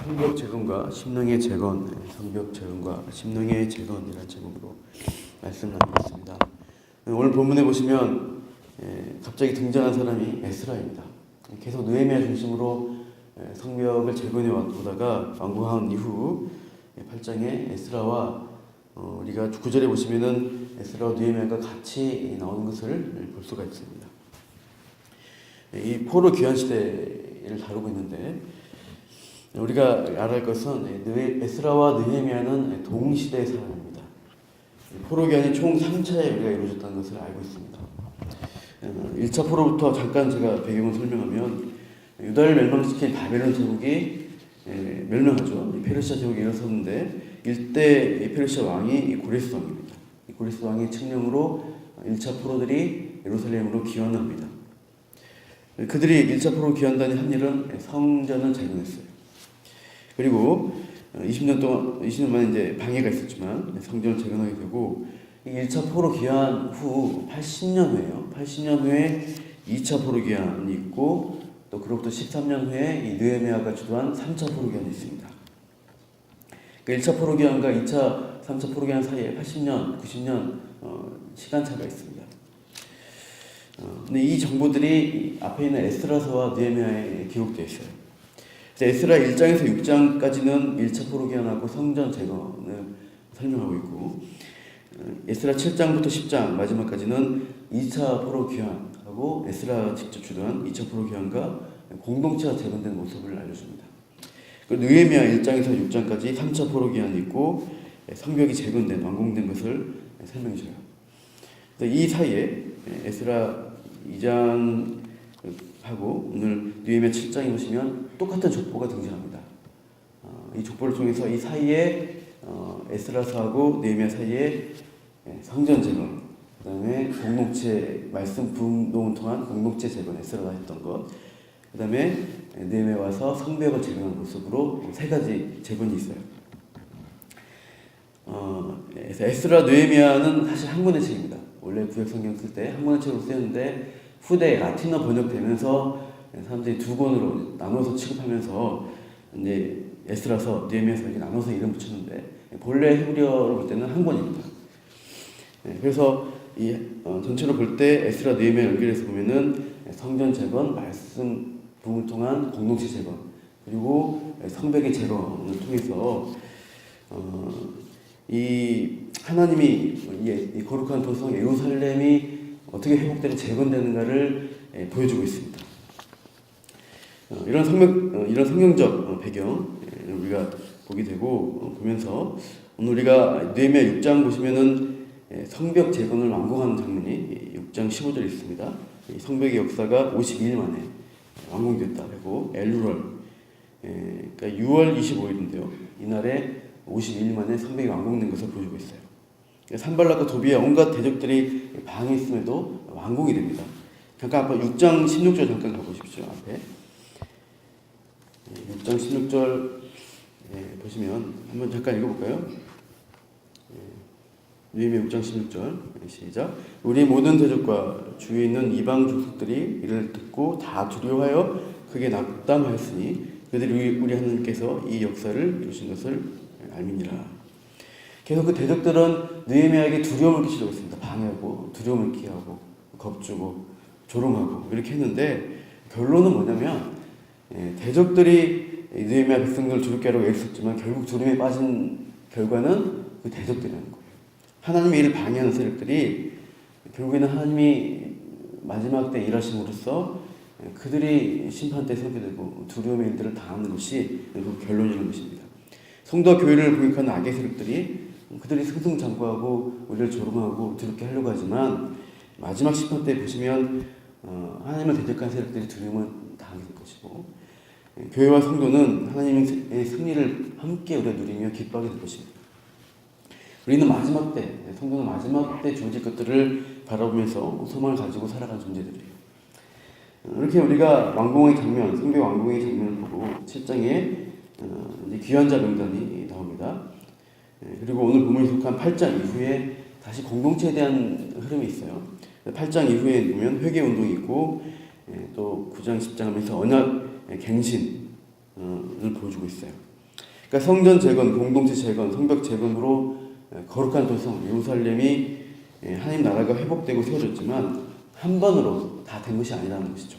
성벽 재건과 심령의 재건, 성벽 재건과 심령의 재건이라는 제목으로 말씀 나누겠습니다. 오늘 본문에 보시면 갑자기 등장한 사람이 에스라입니다. 계속 느헤미야 중심으로 성벽을 재건해 오다가 완공한 이후 8장에 에스라와 우리가 9절에 보시면은 에스라와 느헤미야가 같이 나오는 것을 볼 수가 있습니다. 이 포로 귀환 시대를 다루고 있는데 우리가 알아야 할 것은 에스라와 느헤미야는 동시대의 사람입니다. 포로 귀환이 총 3차에 우리가 이루어졌다는 것을 알고 있습니다. 1차 포로부터 잠깐 제가 배경을 설명하면 유다를 멸망시킨 바벨론 제국이 멸망하죠. 페르시아 제국이 일어섰는데 일대 페르시아 왕이 고레스 왕입니다. 이 고레스 왕의 칙령으로 1차 포로들이 예루살렘으로 귀환합니다. 그들이 1차 포로 귀환단이 한 일은 성전을 재건했어요. 그리고 20년 만에 이제 방해가 있었지만 성전을 재건하게 되고, 이 1차 포로 귀환 후 80년 후에요. 80년 후에 2차 포로 귀환이 있고, 또 그로부터 13년 후에 이 느헤미야가 주도한 3차 포로 귀환이 있습니다. 그 1차 포로 귀환과 2차, 3차 포로 귀환 사이에 80년, 90년 시간차가 있습니다. 근데 이 정보들이 앞에 있는 에스라서와 느헤미야에 기록되어 있어요. 에스라 1장에서 6장까지는 1차 포로 귀환하고 성전 재건을 설명하고 있고, 에스라 7장부터 10장 마지막까지는 2차 포로 귀환하고 에스라 직접 주도한 2차 포로 귀환과 공동체가 재건된 모습을 알려줍니다. 느헤미야 1장에서 6장까지 3차 포로 귀환이 있고 성벽이 재건된, 완공된 것을 설명해줘요. 이 사이에 에스라 2장 하고 오늘 느헤미야 7장에 보시면 똑같은 족보가 등장합니다. 이 족보를 통해서 이 사이에 에스라서하고 느헤미야 사이에 성전 재건, 그 다음에 공동체 말씀 부흥동을 통한 공동체 재건, 에스라가 했던 것, 그 다음에 느헤미야 와서 성벽을 재건한 모습으로 세 가지 재건이 있어요. 에스라 느헤미야는 사실 한 권의 책입니다. 원래 구약 성경 쓸 때 한 권의 책으로 쓰였는데 후대 라틴어 번역되면서 사람들이 두 권으로 나눠서 취급하면서 이제 에스라서, 느헤미야서 이렇게 나눠서 이름 붙였는데 본래 히브리어로 볼 때는 한 권입니다. 그래서 이 전체로 볼 때 에스라, 느헤미야 연결해서 보면은 성전 재건, 말씀 부흥을 통한 공동체 재건, 그리고 성벽의 재건을 통해서 이 하나님이 이 거룩한 도성 예루살렘이 어떻게 회복되고 재건되는가를 보여주고 있습니다. 이런 성경적 배경 우리가 보게 되고 보면서 오늘 우리가 느헤미야 6장 보시면은 성벽 재건을 완공하는 장면이 6장 15절에 있습니다. 이 성벽의 역사가 52일 만에 완공됐다 하고 엘루럴, 그러니까 6월 25일인데요. 이날에 52일 만에 성벽이 완공된 것을 보여주고 있어요. 산발락과 도비야 온갖 대적들이 방해했음에도 완공이 됩니다. 잠깐 아까 6장 16절 잠깐 가보십시오. 앞에 6장 16절 보시면 한번 잠깐 읽어볼까요? 느헤미야 6장 16절 시작. 우리 모든 대적과 주위에 있는 이방 족속들이 이를 듣고 다 두려워하여 크게 낙담하였으니 그들이 우리 하나님께서 이 역사를 이루신 것을 알미니라. 계속 그 대적들은 느헤미야에게 두려움을 끼치려고 했습니다. 방해하고 두려움을 끼하고 겁주고 조롱하고 이렇게 했는데 결론은 뭐냐면 대적들이 느헤미야 백성들을 두렵게 하려고 애썼지만 결국 두려움에 빠진 결과는 그 대적들이라는 거예요. 하나님의 일을 방해하는 세력들이 결국에는 하나님이 마지막 때 일하심으로써 그들이 심판 때 서게 되고 두려움의 일들을 당하는 것이 그 결론이라는 것입니다. 성도와 교회를 공격하는 악의 세력들이 그들이 승승장구하고 우리를 조롱하고 두렵게 하려고 하지만 마지막 심판 때 보시면 하나님을 대적한 세력들이 두려움을 당하게 될 것이고 교회와 성도는 하나님의 승리를 함께 우리가 누리며 기뻐하게 될 것입니다. 우리는 마지막 때, 성도는 마지막 때 주어질 것들을 바라보면서 소망을 가지고 살아가는 존재들이에요. 이렇게 우리가 완공의 장면, 성벽 완공의 장면을 보고 7장에 귀환자 명단이 나옵니다. 그리고 오늘 본문에 속한 8장 이후에 다시 공동체에 대한 흐름이 있어요. 8장 이후에 보면 회개운동이 있고 또 9장, 10장 하면서 언약 갱신을 보여주고 있어요. 그러니까 성전 재건, 공동체 재건, 성벽 재건으로 거룩한 도성 예루살렘이 하나님 나라가 회복되고 세워졌지만 한 번으로 다 된 것이 아니라는 것이죠.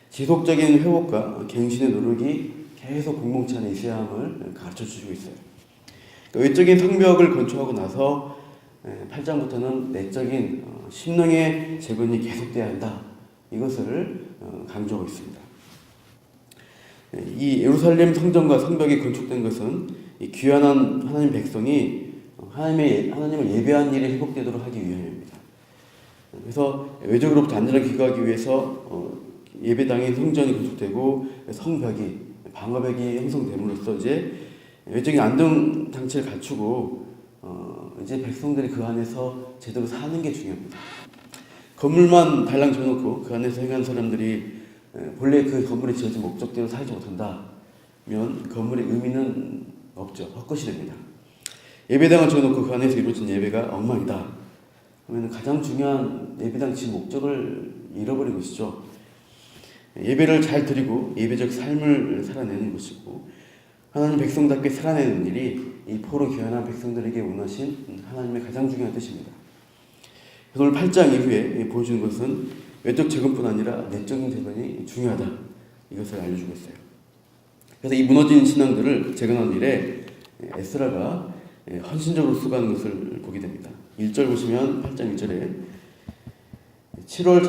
지속적인 회복과 갱신의 노력이 계속 공동체 안에 있어야 함을 가르쳐주고 있어요. 그러니까 외적인 성벽을 건축하고 나서 8장부터는 내적인 심령의 재건이 계속돼야 한다. 이것을 강조하고 있습니다. 이 예루살렘 성전과 성벽이 건축된 것은 이 귀환한 하나님 백성이 하나님을 예배한 일이 회복되도록 하기 위함입니다. 그래서 외적으로부터 안전하게 귀가하기 위해서 예배당인 성전이 건축되고 성벽이 방어벽이 형성됨으로써 이제 외적인 안정 장치를 갖추고 이제 백성들이 그 안에서 제대로 사는 게 중요합니다. 건물만 달랑 지어놓고 그 안에서 행하는 사람들이 본래 그 건물이 지어진 목적대로 살지 못한다면 건물의 의미는 없죠. 헛것이 됩니다. 예배당을 지어놓고 그 안에서 이루어진 예배가 엉망이다. 그러면 가장 중요한 예배당 지은 목적을 잃어버린 것이죠. 예배를 잘 드리고 예배적 삶을 살아내는 것이고 하나님 백성답게 살아내는 일이 이 포로 귀환한 백성들에게 원하신 하나님의 가장 중요한 뜻입니다. 그래서 오늘 8장 이후에 보여주는 것은 외적 재건뿐 아니라 내적인 재건이 중요하다. 이것을 알려주고 있어요. 그래서 이 무너진 신앙들을 재건하는 일에 에스라가 헌신적으로 수고하는 것을 보게 됩니다. 1절 보시면 8장 1절에 7월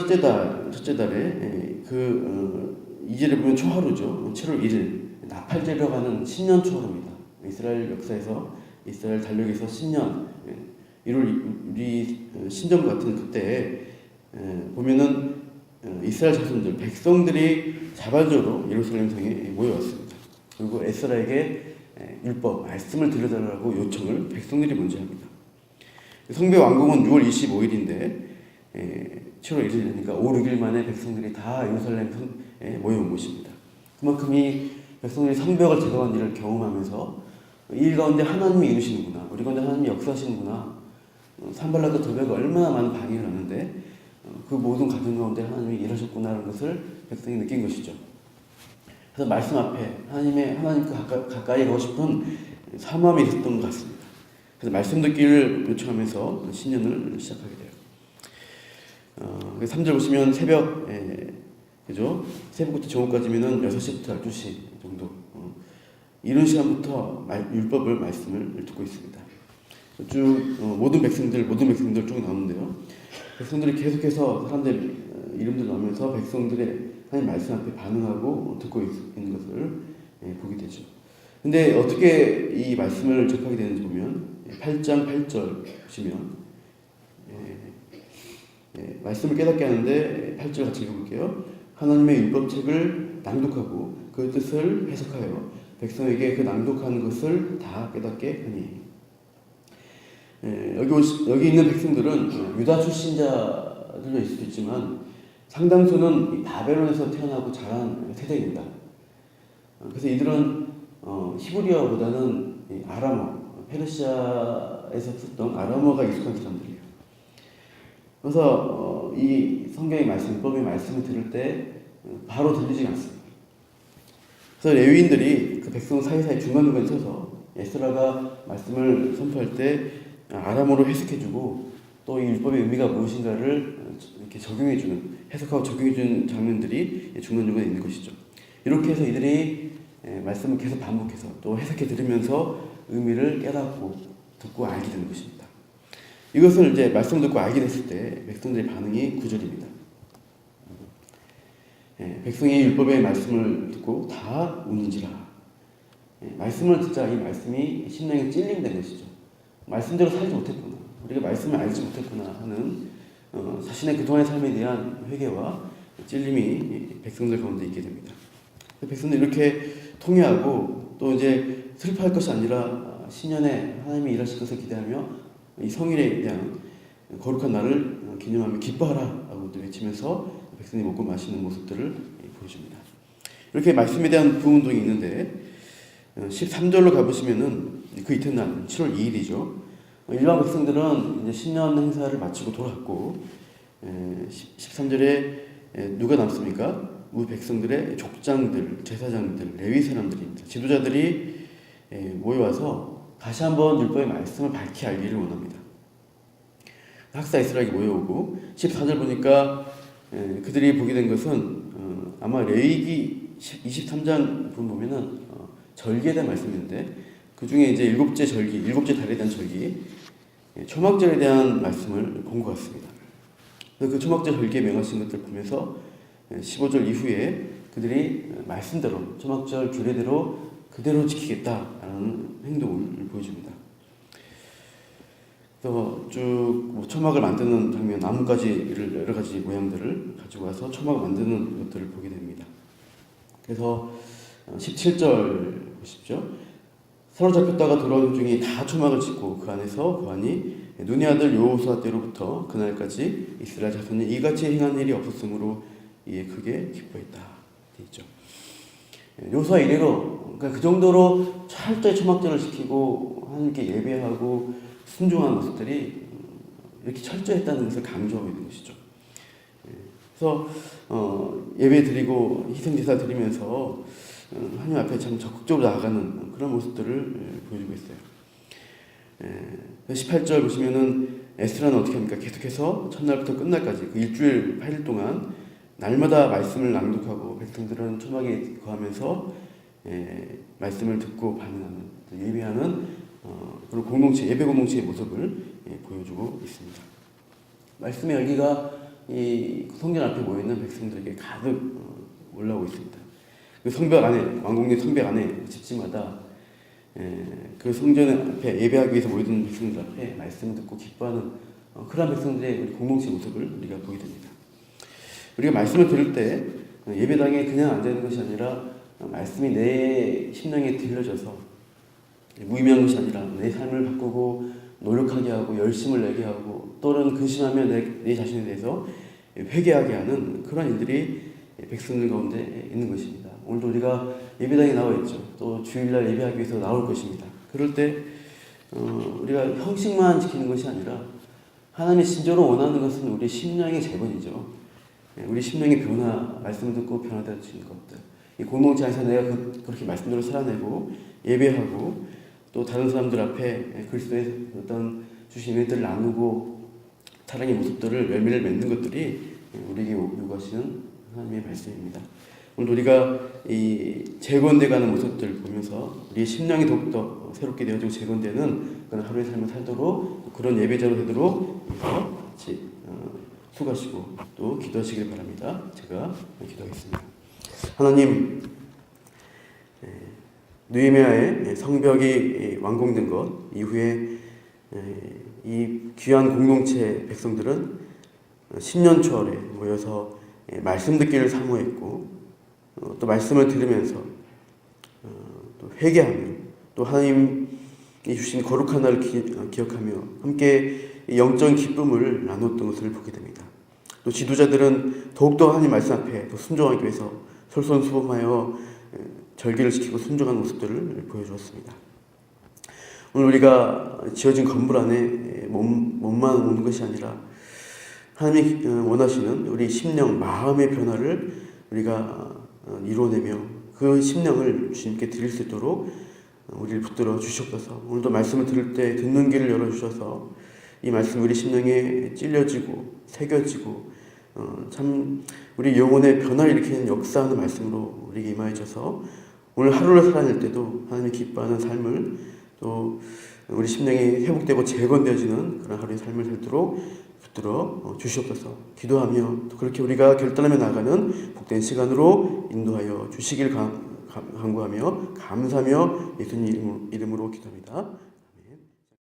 첫째 달에 그 이절에 보면 초하루죠. 7월 1일 나팔절이라고 하는 신년 초하루입니다. 이스라엘 역사에서 이스라엘 달력에서 신년 우리 신정 같은 그때 보면은 이스라엘 자손들 백성들이 자발적으로 예루살렘 성에 모여왔습니다. 그리고 에스라에게 율법 말씀을 들려달라고 요청을 백성들이 먼저 합니다. 성벽 완공은 6월 25일인데 7월 1일이니까 5, 6일 만에 백성들이 다 예루살렘 성에 모여온 것입니다. 그만큼 이 백성들이 성벽을 재건한 일을 경험하면서 이 일 가운데 하나님이 이루시는구나, 우리 가운데 하나님이 역사하시는구나, 산발락과 도비가 얼마나 많은 방해를 하는데 그 모든 과정 가운데 하나님이 일하셨구나라는 것을 백성이 느낀 것이죠. 그래서 말씀 앞에 하나님께 가까이 가고 싶은 사모함이 있었던 것 같습니다. 그래서 말씀 듣기를 요청하면서 신년을 시작하게 돼요. 3절 보시면 새벽, 그죠? 새벽부터 정오까지면은 6시부터 12시 정도. 이런 시간부터 율법을 말씀을 듣고 있습니다. 쭉 모든 백성들 쭉 나오는데요. 백성들이 계속해서 사람들 이름들 나오면서 백성들의 하나님 말씀 앞에 반응하고 듣고 있는 것을 보게 되죠. 근데 어떻게 이 말씀을 접하게 되는지 보면 8장 8절 보시면 말씀을 깨닫게 하는데 8절 같이 읽어볼게요. 하나님의 율법책을 낭독하고 그 뜻을 해석하여 백성에게 그 낭독한 것을 다 깨닫게 하니. 여기 있는 백성들은 유다 출신자들도 있을 수도 있지만 상당수는 바벨론에서 태어나고 자란 세대입니다. 그래서 이들은 히브리어보다는 아람어, 페르시아에서 썼던 아람어가 익숙한 사람들이에요. 그래서 이 성경의 말씀, 율법의 말씀을 들을 때 바로 들리지 않습니다. 그래서 레위인들이 그 백성 사이사이 중간중간에 서서 에스라가 말씀을 선포할 때 아람어로 해석해주고 또 이 율법의 의미가 무엇인가를 이렇게 적용해주는, 해석하고 적용해주는 장면들이 중간중간에 있는 것이죠. 이렇게 해서 이들이 말씀을 계속 반복해서 또 해석해 들으면서 의미를 깨닫고 듣고 알게 되는 것입니다. 이것을 이제 말씀 듣고 알게 됐을 때 백성들의 반응이 9절입니다. 백성이 율법의 말씀을 듣고 다 우는지라. 말씀을 듣자 이 말씀이 심령에 찔림된 것이죠. 말씀대로 살지 못했구나, 우리가 말씀을 알지 못했구나 하는 자신의 그동안의 삶에 대한 회개와 찔림이 백성들 가운데 있게 됩니다. 백성들 이렇게 통회하고 또 이제 슬퍼할 것이 아니라 신년에 하나님이 일하실 것을 기대하며 이 성일에 대한 거룩한 날을 기념하며 기뻐하라 라고 외치면서 백성이 먹고 마시는 모습들을 보여줍니다. 이렇게 말씀에 대한 부흥운동이 있는데 13절로 가보시면은 그 이튿날 7월 2일이죠. 일반 백성들은 이제 신년 행사를 마치고 돌아왔고 13절에 누가 남습니까? 우리 백성들의 족장들, 제사장들, 레위 사람들입니다. 지도자들이 모여와서 다시 한번 율법의 말씀을 밝히 알기를 원합니다. 학사 이스라엘이 모여오고 14절 보니까 그들이 보게 된 것은 아마 레위기 23장 보면은 절기에 대한 말씀인데 그 중에 이제 일곱째 절기, 일곱째 달에 대한 절기, 초막절에 대한 말씀을 본 것 같습니다. 그 초막절 절기에 명하신 것들 보면서 15절 이후에 그들이 말씀대로 초막절 규례대로 그대로 지키겠다라는 행동을 보여줍니다. 그래서 쭉 초막을 만드는 장면, 나뭇가지를 여러 가지 모양들을 가지고 와서 초막을 만드는 것들을 보게 됩니다. 그래서 17절 보십시오. 사로잡혔다가 돌아온 중에 다 초막을 짓고 그 안에서 그 안이 눈의 아들 여호수아 때로부터 그날까지 이스라엘 자손이 이같이 행한 일이 없었으므로 이에 크게 기뻐했다 되어 있죠. 여호수아 이래로 그러니까 그 정도로 철저히 초막절을 지키고 하나님께 예배하고 순종하는 모습들이 이렇게 철저했다는 것을 강조하고 있는 것이죠. 그래서 예배 드리고 희생제사 드리면서 하나님 앞에 참 적극적으로 나아가는 그런 모습들을 보여주고 있어요. 18절 보시면은 에스라는 어떻게 합니까? 계속해서 첫날부터 끝날까지 그 일주일 8일 동안 날마다 말씀을 낭독하고 백성들은 초막에 거하면서 말씀을 듣고 반응하는 예배하는 그런 공동체 예배 공동체의 모습을 보여주고 있습니다. 말씀의 열기가 이 성전 앞에 모여 있는 백성들에게 가득 올라오고 있습니다. 그 성벽 안에 왕궁의 성벽 안에 집집마다 그 성전 앞에 예배하기 위해서 모여든 백성들 앞에 말씀을 듣고 기뻐하는 그런 백성들의 우리 공동체 모습을 우리가 보게 됩니다. 우리가 말씀을 들을 때 예배당에 그냥 앉아있는 것이 아니라 말씀이 내 심령에 들려져서 무의미한 것이 아니라 내 삶을 바꾸고 노력하게 하고 열심을 내게 하고 또는 근심하며 내 자신에 대해서 회개하게 하는 그런 일들이 백성들 가운데 있는 것입니다. 오늘도 우리가 예배당에 나와 있죠. 또 주일날 예배하기 위해서 나올 것입니다. 그럴 때 우리가 형식만 지키는 것이 아니라 하나님이 진짜로 원하는 것은 우리 심령의 재건이죠. 우리 심령의 변화, 말씀을 듣고 변화되어지는 것들. 이 공동체 안에서 내가 그렇게 말씀대로 살아내고 예배하고 또 다른 사람들 앞에 그리스도의 어떤 주신 은혜들을 나누고 사랑의 모습들을 열매를 맺는 것들이 우리에게 요구하시는 하나님의 말씀입니다. 오늘 우리가 이 재건돼가는 모습들 보면서 우리의 심령이 더욱더 새롭게 되어지고 재건되는 그런 하루의 삶을 살도록 그런 예배자로 되도록 같이 수고하시고 또 기도하시길 바랍니다. 제가 기도하겠습니다. 하나님, 느헤미야의 성벽이 완공된 것 이후에 이 귀한 공동체 백성들은 10년 초월에 모여서 말씀 듣기를 사모했고 또 말씀을 들으면서 또 회개하며 또 하나님이 주신 거룩한 날을 기억하며 함께 영적인 기쁨을 나눴던 것을 보게 됩니다. 또 지도자들은 더욱더 하나님 말씀 앞에 더 순종하기 위해서 솔선수범하여 절기를 지키고 순종하는 모습들을 보여주었습니다. 오늘 우리가 지어진 건물 안에 몸만 오는 것이 아니라 하나님이 원하시는 우리 심령, 마음의 변화를 우리가 이루어내며 그 심령을 주님께 드릴 수 있도록 우리를 붙들어 주시옵소서. 오늘도 말씀을 들을 때 듣는 길을 열어주셔서 이 말씀 우리 심령에 찔려지고 새겨지고 참 우리 영혼의 변화를 일으키는 역사하는 말씀으로 우리에게 임하여 주셔서 오늘 하루를 살아낼 때도 하나님이 기뻐하는 삶을 또 우리 심령이 회복되고 재건되어지는 그런 하루의 삶을 살도록 붙들어 주시옵소서. 기도하며 또 그렇게 우리가 결단하며 나가는 복된 시간으로 인도하여 주시길 간구하며 감사하며 예수님 이름으로 기도합니다.